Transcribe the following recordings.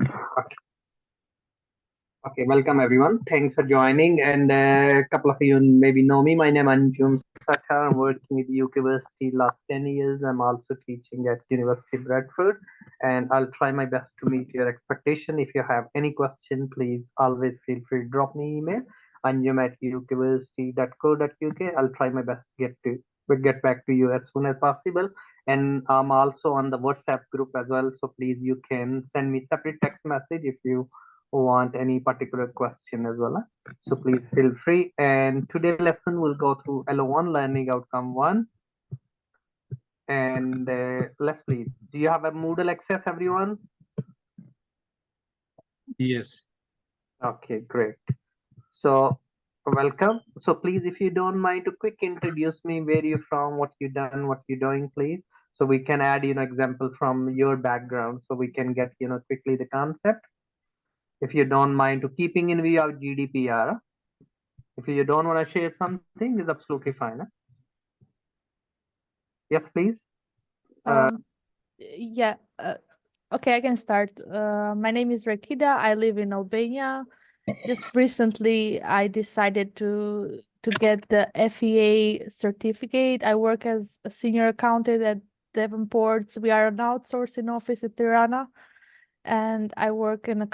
Okay, okay, welcome everyone. Thanks for joining. And a couple of you maybe know me. My name is Anjum Sakha. I'm working with University last 10 years. I'm also teaching at University of Bradford. And I'll try my best to meet your expectation. If you have any question, please always feel free to drop me email. anjum@university.co.uk. I'll try my best to get back to you as soon as possible. And I'm also on the WhatsApp group as well. So please, you can send me separate text message if you want any particular question as well. So please feel free. And today's lesson will go through LO1 learning outcome 1. And let's please. Do you have a Moodle access, everyone? Yes. Okay, great. So welcome. So please, if you don't mind to quick introduce me, where you from, what you done, what you doing, please. So we can add, example from your background so we can get, quickly the concept. If you don't mind to keeping in view of GDPR. If you don't want to share something, is absolutely fine. Yes, please. Yeah. Okay, I can start. My name is Rakida. I live in Albania. Just recently, I decided to get the FEA certificate. I work as a senior accountant at Devonports. We are an outsourcing office at Tirana, and I work in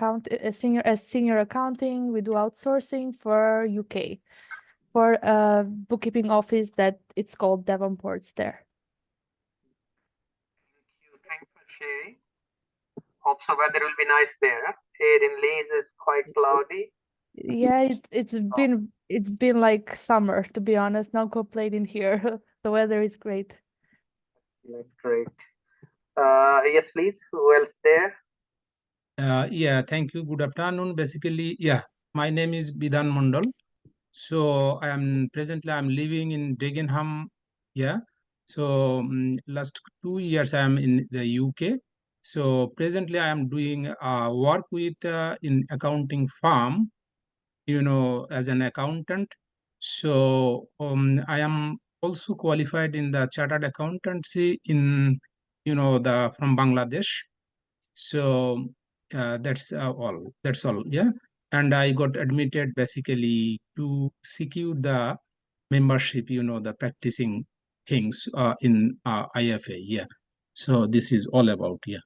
senior accounting. We do outsourcing for UK, for a bookkeeping office that it's called Devonports there. Thanks for sharing. Hope so weather will be nice there. Here in Leeds is quite cloudy. Yeah, it's been like summer, to be honest. No complaining here. The weather is great. Great. Yes, please. Who else there? Yeah, thank you. Good afternoon. Basically, yeah, my name is Bidhan Mondal. So presently I'm living in Dagenham. Yeah. So last 2 years I am in the UK. So presently I am doing work with in accounting firm, as an accountant. So I am also qualified in the chartered accountancy in, from Bangladesh. So that's all. That's all. Yeah. And I got admitted basically to secure the membership, the practicing things in IFA. Yeah. So this is all about, yeah.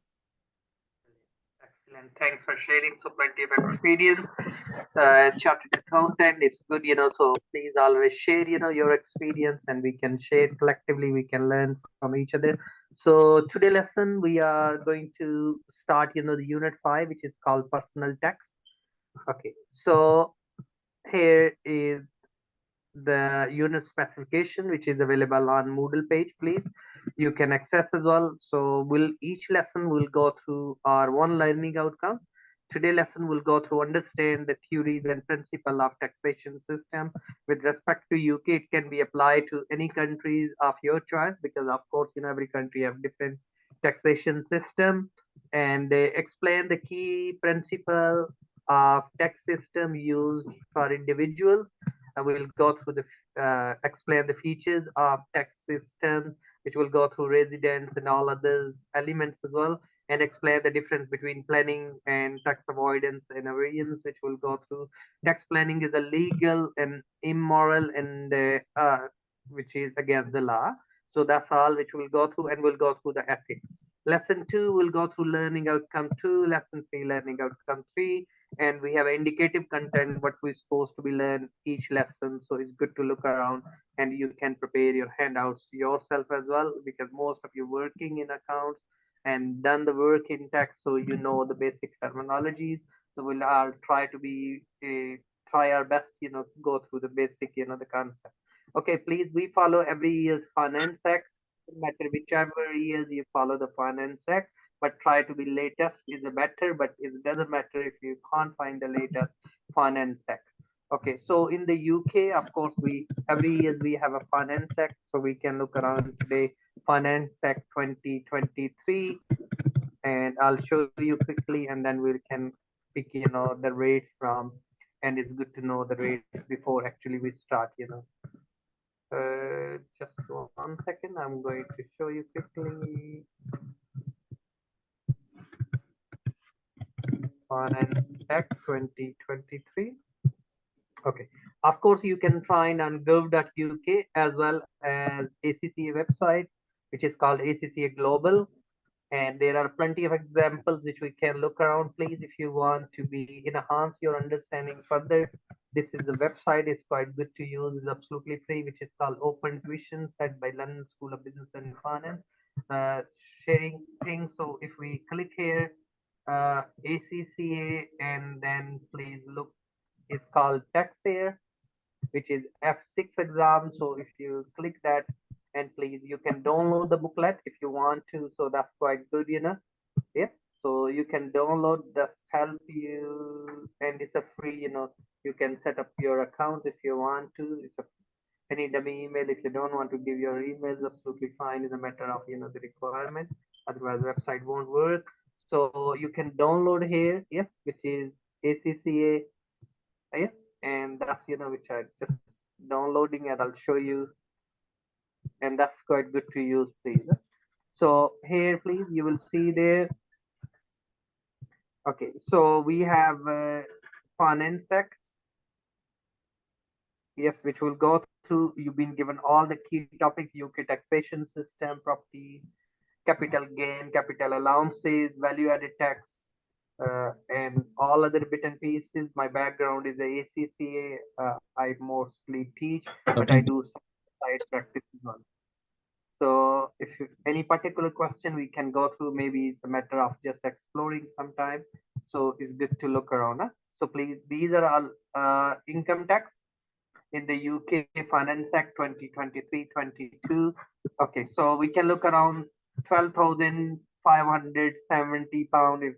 Excellent. Thanks for sharing so plenty of experience. Chartered accountant, it's good, so please always share, your experience and we can share collectively, we can learn from each other. So today lesson, we are going to start, the unit 5, which is called personal tax. Okay, so here is the unit specification, which is available on Moodle page, please. You can access as well. So each lesson will go through our one learning outcome. Today lesson will go through understand the theories and principle of taxation system. With respect to UK, it can be applied to any countries of your choice, because of course, every country have different taxation system, and they explain the key principle of tax system used for individuals. We'll go through explain the features of tax system, which will go through residents and all other elements as well, and explain the difference between planning and tax avoidance and avoidance, which will go through. Tax planning is illegal and immoral, and which is against the law. So that's all which we'll go through, and we'll go through the ethics. Lesson 2 will go through learning outcome 2, lesson 3 learning outcome 3, and we have indicative content what we're supposed to be learn each lesson. So it's good to look around, and you can prepare your handouts yourself as well, because most of you working in accounts and done the work in tax, so the basic terminologies. So we'll all try to be try our best, go through the basic, the concept. Okay, please, we follow every year's Finance Act. No matter whichever years you follow the Finance Act, but try to be latest is a better, but it doesn't matter if you can't find the latest Finance Act. Okay, so in the UK, of course, every year we have a Finance Act, so we can look around today, Finance Act 2023, and I'll show you quickly, and then we can pick, the rates from, and it's good to know the rates before actually we start, just 1 second, I'm going to show you quickly. Finance Act 2023. Okay, of course you can find on gov.uk as well as ACCA website, which is called ACCA Global. And there are plenty of examples which we can look around. Please, if you want to be enhance your understanding further, this is the website. It's quite good to use. It's absolutely free, which is called Open Tuition, set by London School of Business and Finance. Sharing things. So if we click here, ACCA, and then please look, it's called tax here, which is F6 exam. So if you click that, and please, you can download the booklet if you want to. So that's quite good, you know. Yeah. So you can download, that's help you, and it's a free, you know, you can set up your account if you want to. It's a any dummy email. If you don't want to give your emails, absolutely fine. It's a matter of, you know, the requirement. Otherwise, website won't work. So you can download here, yes, which is ACCA, yeah, and that's, you know, which I just downloading, and I'll show you, and that's quite good to use, please. So here, please, you will see there. Okay, so we have Finance Act, yes, which will go through. You've been given all the key topics: UK taxation system, property, capital gain, capital allowances, value-added tax, and all other bit and pieces. My background is the ACCA. I mostly teach, but I do some side practice as well. So if you, any particular question, we can go through. Maybe it's a matter of just exploring sometime. So it's good to look around. Huh? So please, these are all income tax in the UK Finance Act 2023-22. Okay, so we can look around 12,570 pound. If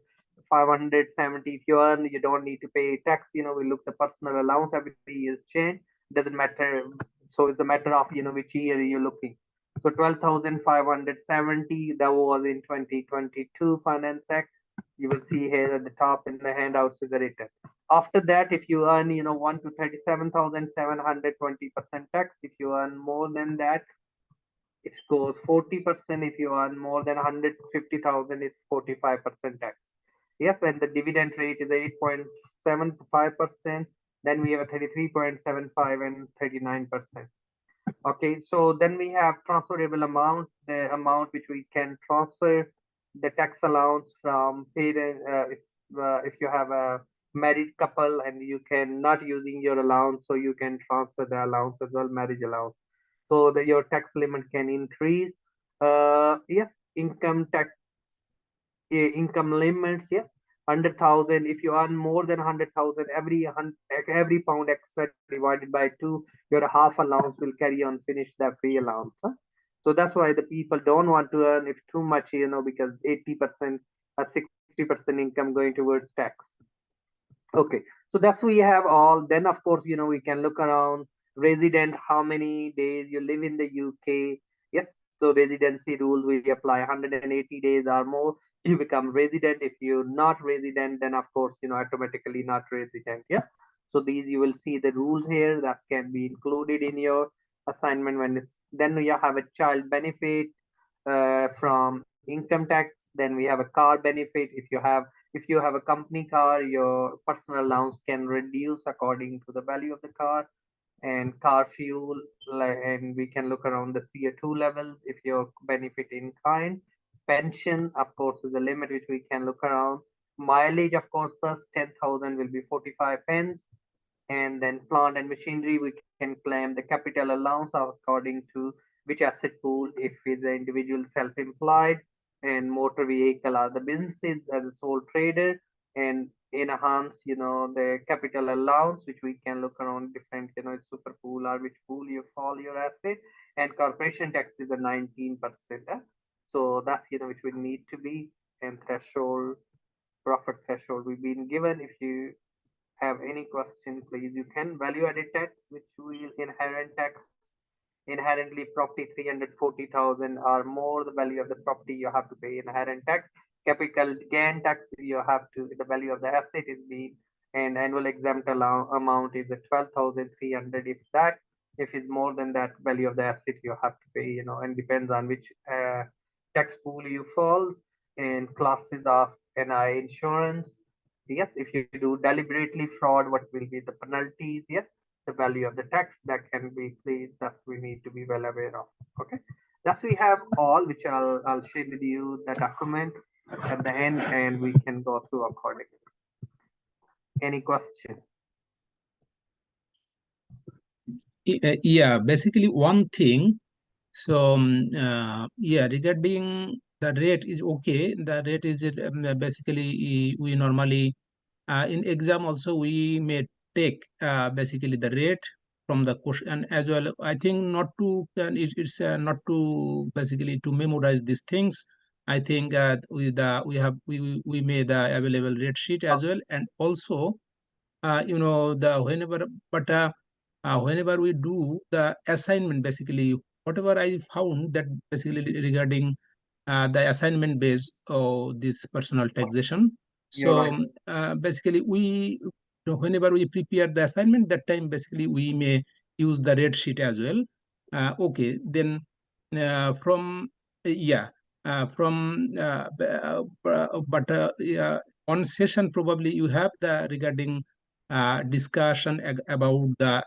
570, if you earn, you don't need to pay tax. You know, we look the personal allowance every 3 years change. Doesn't matter. So it's a matter of, you know, which year you're looking. So 12,570, that was in 2022 Finance Act. You will see here at the top in the handouts is the written. After that, if you earn, you know, 1 to 37,720% tax. If you earn more than that, it goes 40%. If you earn more than 150,000, it's 45% tax. Yes, and the dividend rate is 8.75%. Then we have a 33.75 and 39%. Okay, so then we have transferable amount, the amount which we can transfer the tax allowance from parent. If you have a married couple and you can not using your allowance, so you can transfer the allowance as well, marriage allowance, so that your tax limit can increase. Yes, income tax, income limits, yes, 100,000. If you earn more than 100,000, every pound extra divided by 2, your half allowance will carry on, finish that free allowance. Huh? So that's why the people don't want to earn if too much, you know, because 80% or 60% income going towards tax. Okay, so that's we have all. Then of course, you know, we can look around resident, how many days you live in the UK. Yes, so residency rules we apply 180 days or more, you become resident. If you're not resident, then of course, you know, automatically not resident. Yeah, so these you will see the rules here that can be included in your assignment. When it's, then we have a child benefit from income tax. Then we have a car benefit. If you have a company car, your personal allowance can reduce according to the value of the car. And car fuel, and we can look around the CO2 levels if your benefit in kind. Pension, of course, is the limit which we can look around. Mileage, of course, first 10,000 will be 45 pence. And then plant and machinery, we can claim the capital allowance according to which asset pool, if it's the individual self-employed, and motor vehicle are the businesses as a sole trader. And enhance, you know, the capital allowance, which we can look around different, you know, super pool or which pool you fall your asset. And corporation tax is a 19%. So that's, you know, which we need to be. And threshold, profit threshold we've been given. If you have any question, please, you can. Value added tax, which will inherent tax, inherently property 340,000 or more the value of the property, you have to pay inherent tax. Capital gain tax, you have to, the value of the asset is being, and annual exempt amount is 12,300. If that, if it's more than that value of the asset, you have to pay, you know, and depends on which tax pool you fall. And classes of NI insurance, Yes, if you do deliberately fraud, what will be the penalties? Yes, the value of the tax that can be placed. That's we need to be well aware of. Okay, thus we have all, which I'll share with you the document at the end, and we can go through accordingly. Any question? Yeah, basically one thing. So yeah, regarding the rate is okay. The rate is basically we normally in exam also we may take basically the rate from the question as well. I think not to it's not to basically to memorize these things. I think we made the available rate sheet as well, and also the whenever we do the assignment, basically whatever I found that basically regarding the assignment based this personal taxation. You're right. So basically whenever we prepare the assignment, that time basically we may use the rate sheet as well. Okay, then from yeah from yeah, on session probably you have the regarding discussion about the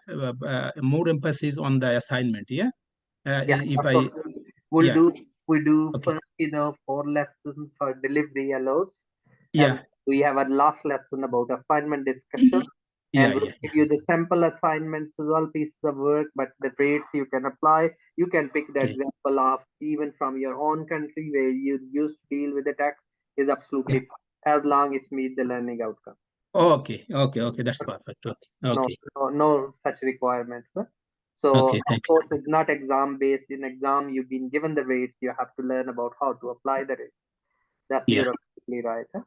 more emphasis on the assignment. Yeah, Yeah, if of I course. We'll yeah do we do okay first, 4 lessons for delivery allows, and yeah we have a last lesson about assignment discussion, yeah and we'll yeah give you the sample assignments as well, pieces of work, but the rates you can apply. You can pick the okay example of even from your own country where you used to deal with the tax is yeah absolutely fine, as long as meet the learning outcome. okay, that's perfect. Okay, No, okay, no such requirements. Huh? So okay, of thank course it's not exam based. In exam, you've been given the rates. You have to learn about how to apply the rates. That's you. Yeah, you're absolutely right. Huh?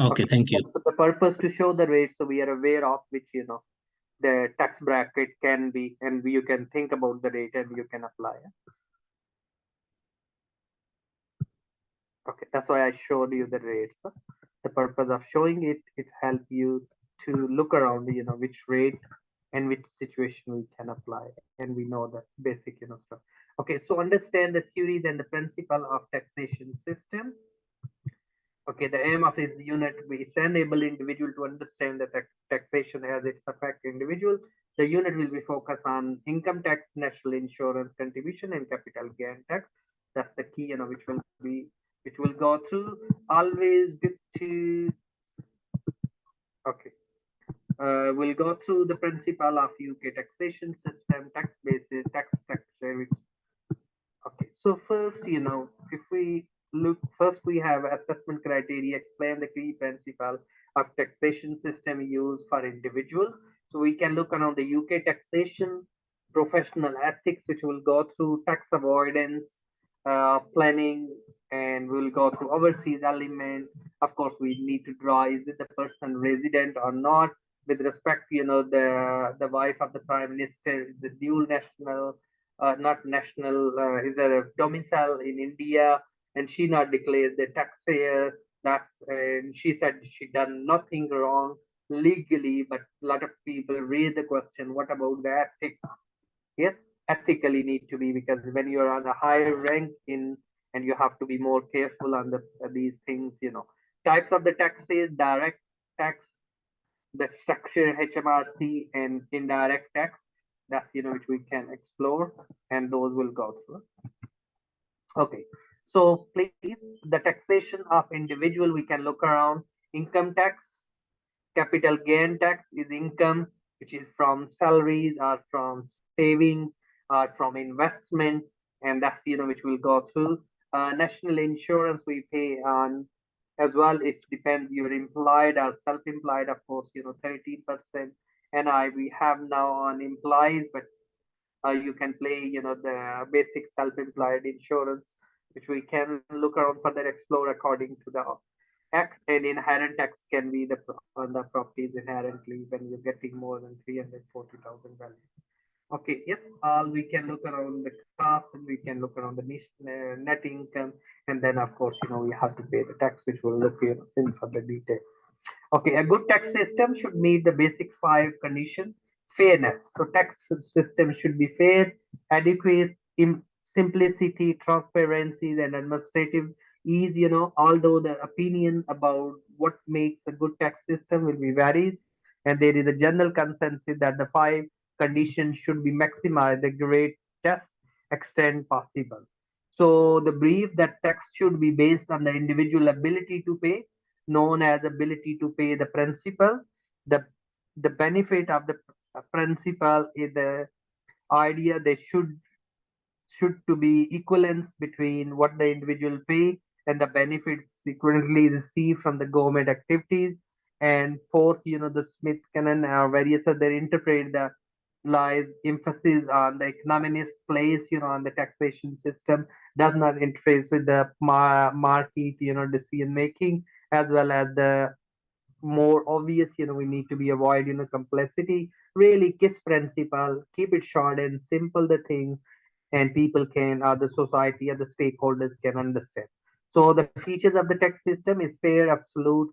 okay, Okay. thank you. So the purpose to show the rates, so we are aware of which the tax bracket can be, and you can think about the rate and you can apply. Huh? Okay, that's why I showed you the rates. Huh? The purpose of showing it help you to look around, which rate and which situation we can apply, and we know the basic, stuff. Okay, so understand the theories and the principle of taxation system. Okay, the aim of this unit is enable individual to understand the taxation as its affect individual. The unit will be focused on income tax, national insurance contribution, and capital gain tax. That's the key, which will go through. Always good to okay. We'll go through the principle of UK taxation system, tax basis, tax structure. Okay, so first, if we look, first we have assessment criteria, explain the key principle of taxation system used for individual. So we can look around the UK taxation, professional ethics, which will go through tax avoidance, planning, and we'll go through overseas element. Of course, we need to draw, is it the person resident or not? With respect to, the wife of the prime minister, the dual national, not national, is a domicile in India, and she not declared the taxpayer. That's and she said she done nothing wrong legally, but a lot of people raise the question: what about the ethics? Yes, ethically need to be, because when you're on a higher rank in, and you have to be more careful on these things. Types of the taxes: direct tax, the structure HMRC, and indirect tax. That's which we can explore, and those will go through. Okay, so please, the taxation of individual, we can look around. Income tax, capital gain tax is income which is from salaries or from savings or from investment, and that's which will go through. National insurance we pay on as well. It depends you're employed or self-employed, of course. 13%. NI we have now on employees, but you can play the basic self-employed insurance, which we can look around further explore according to the act. And inherent tax can be on the properties inherently when you're getting more than 340,000 value. Okay, yes, we can look around the cost, and we can look around the net income, and then of course we have to pay the tax, which we'll look in further detail. Okay, a good tax system should meet the basic 5 conditions. Fairness. So tax system should be fair, adequate, simplicity, transparency, and administrative is, although the opinion about what makes a good tax system will be varied, and there is a general consensus that the five conditions should be maximized the greatest extent possible. So the belief that tax should be based on the individual ability to pay, known as ability to pay the principal. The the benefit of the principal is the idea they should to be equivalence between what the individual pay and the benefits sequentially received from the government activities. And fourth, the Smith canon or various other interpret the lies emphasis on the economist place, on the taxation system does not interface with the market, decision making, as well as the more obvious, we need to be avoid, complexity. Really kiss principle, keep it short and simple the thing, and people can, or the society or the stakeholders can understand. So the features of the tax system is fair, absolute,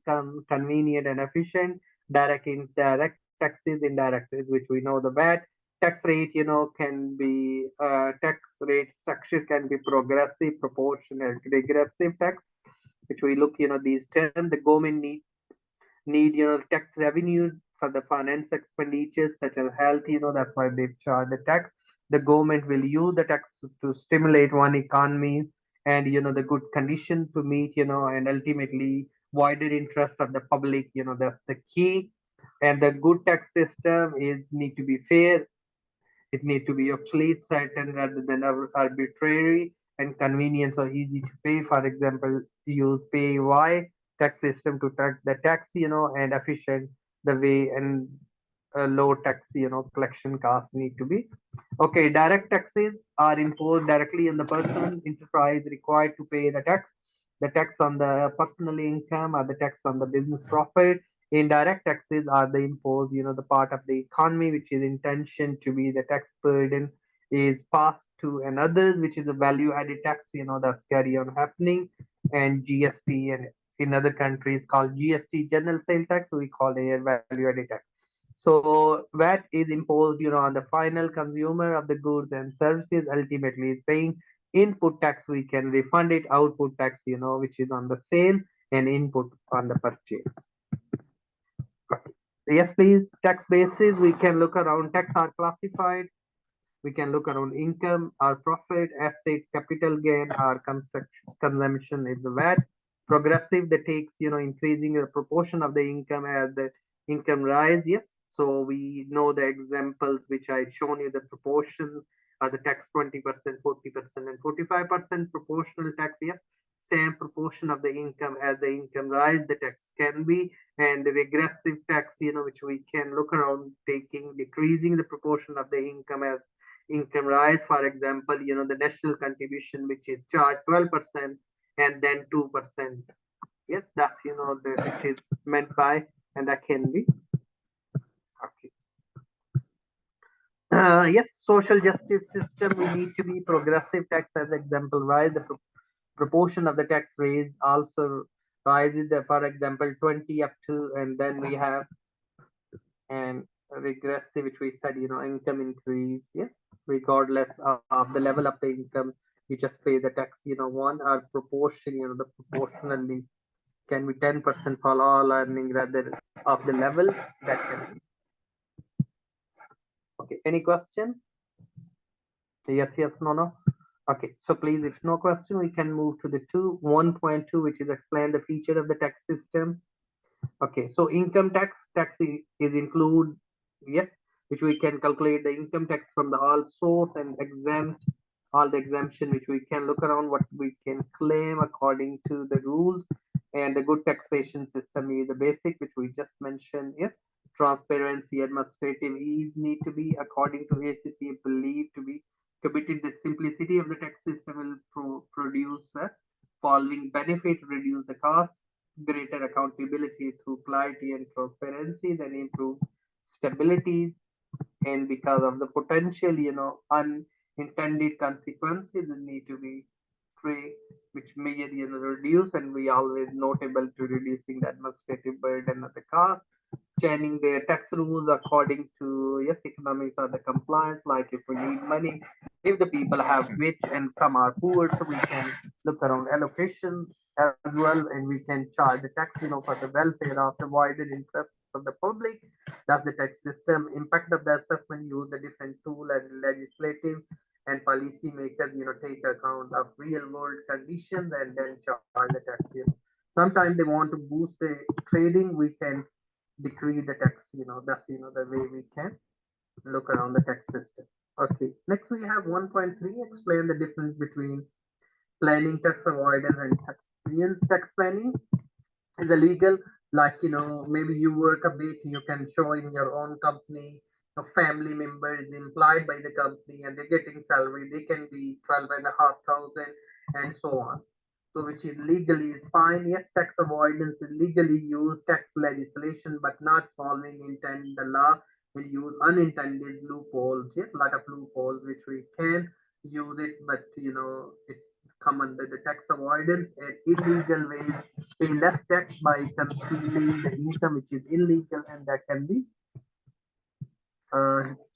convenient and efficient. Direct, indirect taxes, indirect is which we know the VAT. Tax rate, can be tax rate structure can be progressive, proportional, regressive tax, which we look, these terms. The government need, tax revenue for the finance expenditures such as health, that's why they charge the tax. The government will use the tax to stimulate one economy and, the good condition to meet, and ultimately wider interest of the public, that's the key. And the good tax system is need to be fair, it need to be obsolete, certain rather than arbitrary, and convenience or easy to pay. For example, use pay Y tax system to tax the tax, and efficient the way, and low tax, collection costs need to be. Okay, direct taxes are imposed directly on the person enterprise required to pay the tax. The tax on the personal income or the tax on the business profit. Indirect taxes are the imposed, the part of the economy which is intention to be the tax burden is passed to another, which is a value added tax, that's carry on happening. And GST, and in other countries called GST, general sale tax, we call it value added tax. So VAT is imposed, on the final consumer of the goods and services. Ultimately, is paying input tax. We can refund it. Output tax, which is on the sale, and input on the purchase. Yes, please. Tax basis. We can look around. Tax are classified. We can look around income or profit, asset, capital gain, or consumption is the VAT. Progressive that takes, increasing the proportion of the income as the income rise. Yes. So we know the examples which I shown you, the proportion of the tax 20%, 40%, and 45% proportional tax. Yes. Same proportion of the income as the income rise, the tax can be. And the regressive tax, which we can look around taking, decreasing the proportion of the income as income rise. For example, the national contribution which is charged 12% and then 2%. Yes, that's, the which is meant by, and that can be. Okay. Yes, social justice system, we need to be progressive tax as example, rise the proportion of the tax raised also rises, for example 20 up to, and then we have and regressive, which we said, income increase, yes, regardless of the level of the income, you just pay the tax, one or proportion, the proportionally can be 10% for all earning rather of the level that can be. Okay, any question? Yes, no. Okay, so please, if no question, we can move to the 1.2, which is explain the feature of the tax system. Okay, so income tax is include, yes, which we can calculate the income tax from the all source and exempt all the exemption, which we can look around what we can claim according to the rules. And the good taxation system is the basic, which we just mentioned. Yes, transparency, administrative ease need to be according to ACC believed to be committed. The simplicity of the tax system will produce following benefit, reduce the cost, greater accountability through clarity and transparency, then improve stability. And because of the potential, unintended consequences need to be free, which may, reduce, and we always notable to reducing the administrative burden of the cost. Changing the tax rules according to, yes, economics or the compliance, like if we need money, if the people have rich and some are poor, so we can look around allocations as well, and we can charge the tax, for the welfare of the wider interest of the public. That's the tax system. Impact of the assessment use the different tool and legislative and policy makers, take account of real world conditions and then charge the tax. Sometimes they want to boost the trading, we can decrease the tax. That's the way we can look around the tax system. Okay, next we have 1.3, explain the difference between planning, tax avoidance, and tax avoidance. Tax planning is illegal, like, maybe you work a bit, you can show in your own company, a family member is employed by the company and they're getting salary, they can be 12,500 and so on. So which is legally is fine. Yes, tax avoidance is legally use tax legislation but not following intent the law and use unintended loopholes. Yes, a lot of loopholes which we can use it, but it's come under the tax avoidance and illegal ways pay less tax by concealing the income which is illegal, and that can be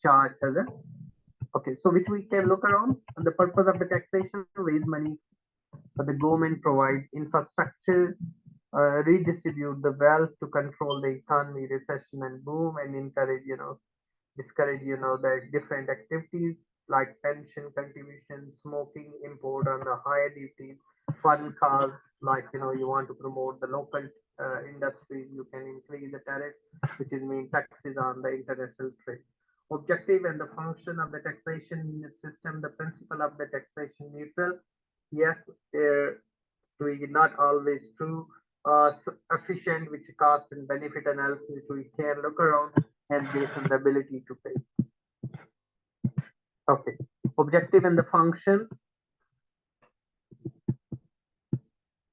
charged as a. Okay, so which we can look around. And the purpose of the taxation: raise money for the government, provide infrastructure, redistribute the wealth to control the economy, recession and boom, and encourage, discourage, the different activities like pension contribution, smoking, import on the higher duties, fund cars, like, you want to promote the local industry, you can increase the tariff, which is mean taxes on the international trade. Objective and the function of the taxation system, the principle of the taxation neutral. Yes, we not always true. Efficient, which cost and benefit analysis, which we can look around and based on the ability to pay. Okay, objective and the function.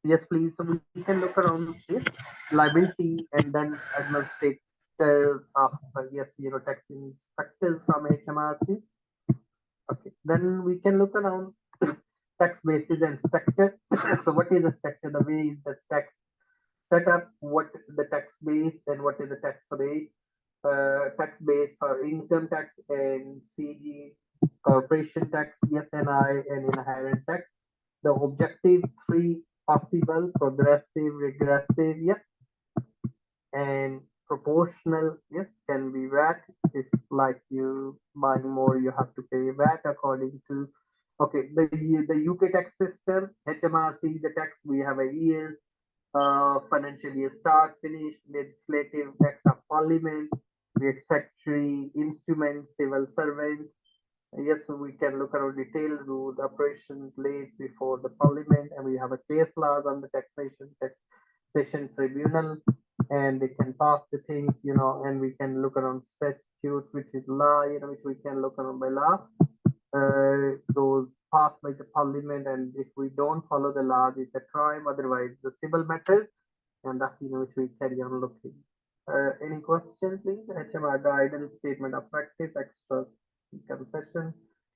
Yes, please. So we can look around this liability and then administrative of yes, tax inspectors from HMRC. Okay, then we can look around tax basis and structure. So what is the structure? The way is the tax set up, what the tax base and what is the tax rate. Tax base for income tax and CG, corporation tax, SNI, and inherent tax. The objective: three possible: progressive, regressive, yes, and proportional, yes, can be VAT. If like you buy more, you have to pay VAT according to. Okay, the UK tax system, HMRC, the tax we have a year, financial year start, finish, legislative act of parliament, we have secretary, instrument, civil servant. Yes, so we can look at our detailed rule, operations late before the parliament, and we have a case laws on the taxation tribunal, and they can pass the things, and we can look around statute, which is law, which we can look around by law. Those passed by the parliament, and if we don't follow the laws, it's a crime. Otherwise, the civil matters, and that's which we carry on looking. Any question, please? HMR guidance, statement of practice, extra concession,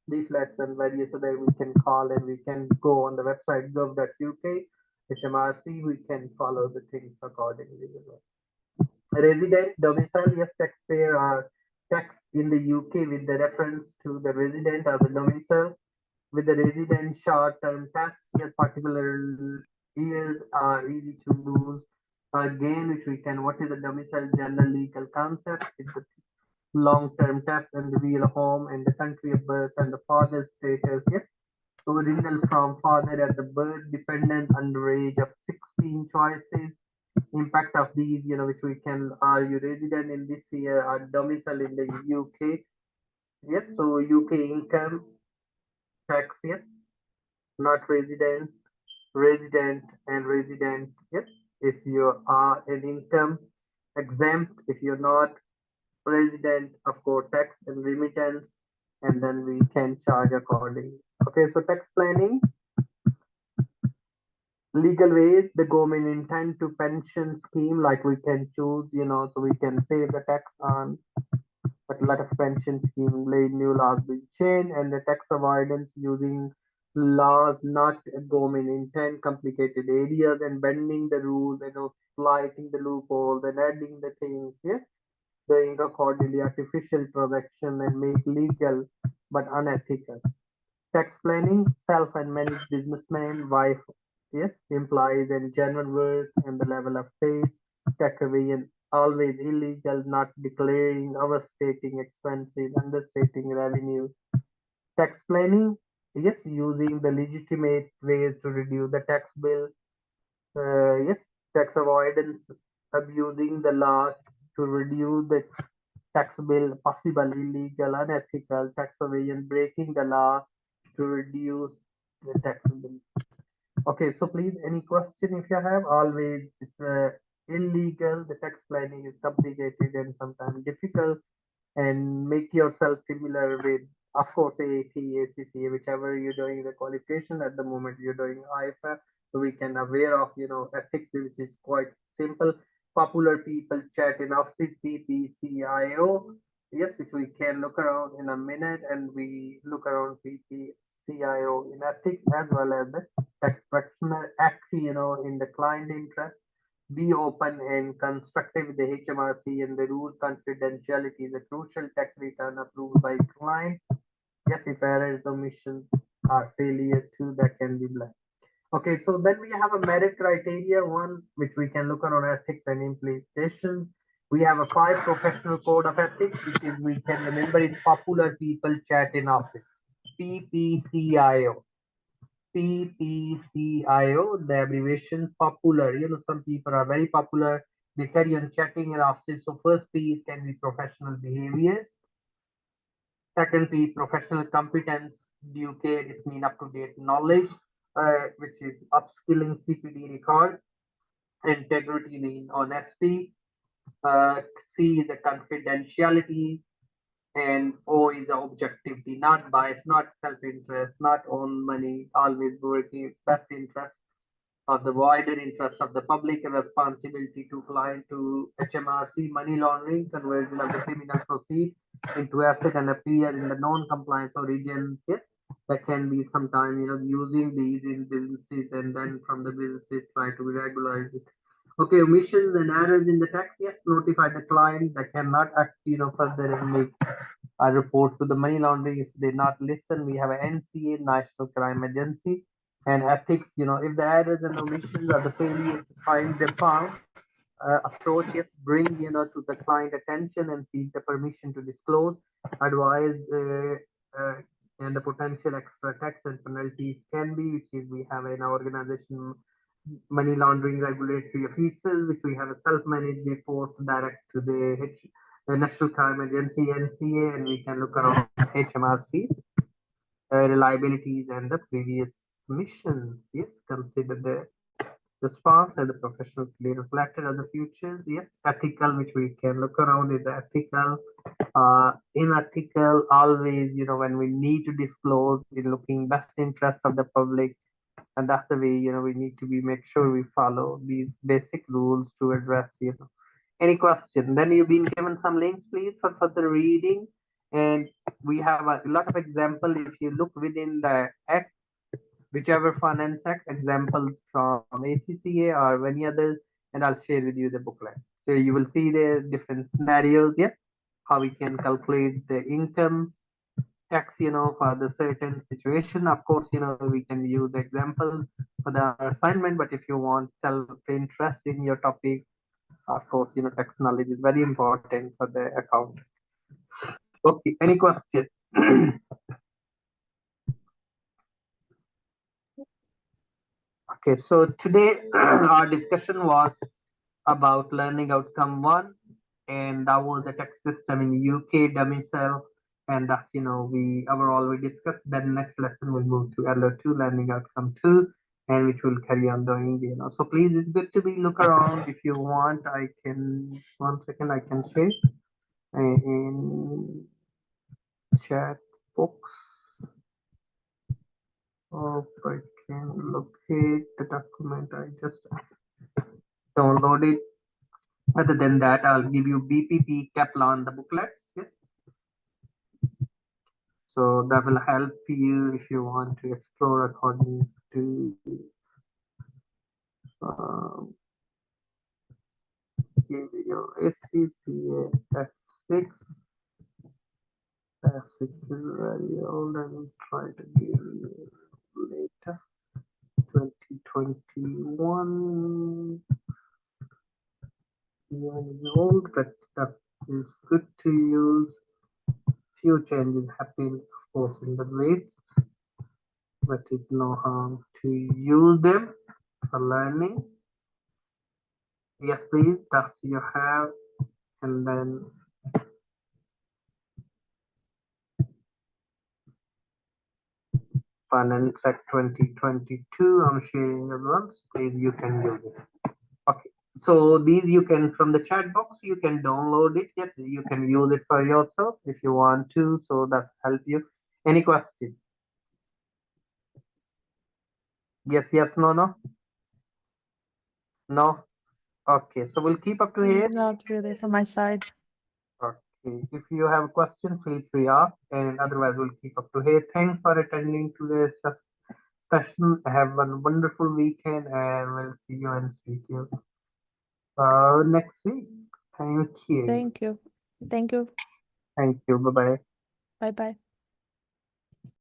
leaflets, and various other we can call, and we can go on the website gov.uk, HMRC. We can follow the things accordingly. Resident domicile, yes, taxpayer are taxed in the UK with the reference to the resident or the domicile. With the resident short-term tax, yes, particular years are easy to lose. Again, which we can, what is the domicile general legal concept? It's the long-term tax and the real home and the country of birth and the father's status, yes. Original from father at the birth, dependent under age of 16 choices. Impact of these, which we can, are you resident in this year or domicile in the UK? Yes, so UK income tax, yes, not resident, resident and resident, yes. If you are an income exempt, if you're not resident, of course, tax and remittance, and then we can charge accordingly. Okay, so tax planning. Legal ways, the government intend to pension scheme, like we can choose, so we can save the tax on, but a lot of pension scheme, late new laws being changed, and the tax avoidance using laws not government intent, complicated areas, and bending the rules, slighting the loopholes and adding the things, yes, doing accordingly artificial protection and make legal but unethical. Tax planning, self and managed businessman, wife, yes, implies and genuine work and the level of faith. Tax evasion, always illegal, not declaring, overstating expenses, understating revenue. Tax planning, yes, using the legitimate ways to reduce the tax bill. Yes, tax avoidance, abusing the law to reduce the tax bill, possible illegal, unethical, tax evasion, breaking the law to reduce the tax bill. Okay, so please, any question if you have, always it's illegal. The tax planning is complicated and sometimes difficult, and make yourself familiar with, of course, ATHE, ACCA, whichever you're doing the qualification at the moment. You're doing IFA, so we can aware of ethics, which is quite simple. Popular people chat in office, PPCIO, yes, which we can look around in a minute, and we look around PPCIO in ethics as well as the tax practitioner act, in the client interest. Be open and constructive with the HMRC, and the rule confidentiality is a crucial tax return approved by client. Yes, if errors, omissions, or failure too, that can be blamed. Okay, so then we have a merit criteria one, which we can look on ethics and implications. We have a 5 professional code of ethics, which is, we can remember, it's popular people chat in office. PPCIO. PPCIO, the abbreviation popular. Some people are very popular. They carry on chatting in offices. So first P can be professional behaviors. Second P, professional competence. Due care is mean up to date knowledge, which is upskilling CPD record. Integrity mean honesty. C is the confidentiality, and O is the objectivity, not bias, not self-interest, not own money, always working best interest of the wider interest of the public, and responsibility to client, to HMRC, money laundering, conversion of the criminal proceed into asset and appear in the non-compliance origins. Yes, that can be sometime, using these in businesses, and then from the businesses try to regularize it. Okay, omissions and errors in the tax, yes, notify the client that cannot act, further and make a report to the money laundering if they not listen. We have an NCA, National Crime Agency, and ethics, if the errors and omissions are the failure to find them found, approach, yes, bring, to the client attention and seek the permission to disclose, advise, and the potential extra tax and penalties can be, which is, we have in our organization money laundering regulatory officers, which we have a self-managed report direct to the National Crime Agency, NCA, and we can look around HMRC, reliabilities and the previous missions. Yes, consider the response and the professional clearance letter as the futures. Yes, ethical, which we can look around, is the ethical, unethical, always, when we need to disclose, we're looking best interest of the public, and that's the way, we need to be make sure we follow these basic rules to address, any question. Then you've been given some links, please, for further reading, and we have a lot of example. If you look within the act, whichever finance act, examples from ACCA or any others, and I'll share with you the booklet. So you will see the different scenarios, yeah, how we can calculate the income tax, for the certain situation. Of course, we can use examples for the assignment, but if you want self-interest in your topic, of course, tax knowledge is very important for the account. Okay, any question? Okay, so today our discussion was about learning outcome 1, and that was the tax system in UK domicile, and that's, we overall we discussed. Then next lesson we'll move to LO2, learning outcome 2, and which will carry on doing, so please, it's good to be look around. If you want, I can, one second, I can share in chat box. Oh, I can locate the document I just downloaded. Other than that, I'll give you BPP Kaplan, the booklet. Yes. So that will help you if you want to explore according to your SCCA F6. F6 is very old. I will try to give 2021. Even old, but that is good to use. Few changes happened, of course, in the rates, but it's no harm to use them for learning. Yes, please, that's you have, and then Finance Act 2022. I'm sharing the ones. Please, you can use it. Okay. So these you can, from the chat box, you can download it. Yes, you can use it for yourself if you want to. So that help you. Any question? Yes, yes, no, no. No. Okay, so we'll keep up to here. Not really from my side. Okay, if you have a question, feel free to ask, and otherwise we'll keep up to here. Thanks for attending today's session. Have a wonderful weekend, and we'll see you and speak to you next week. Thank you. Thank you. Thank you. Thank you. Bye bye. Bye bye.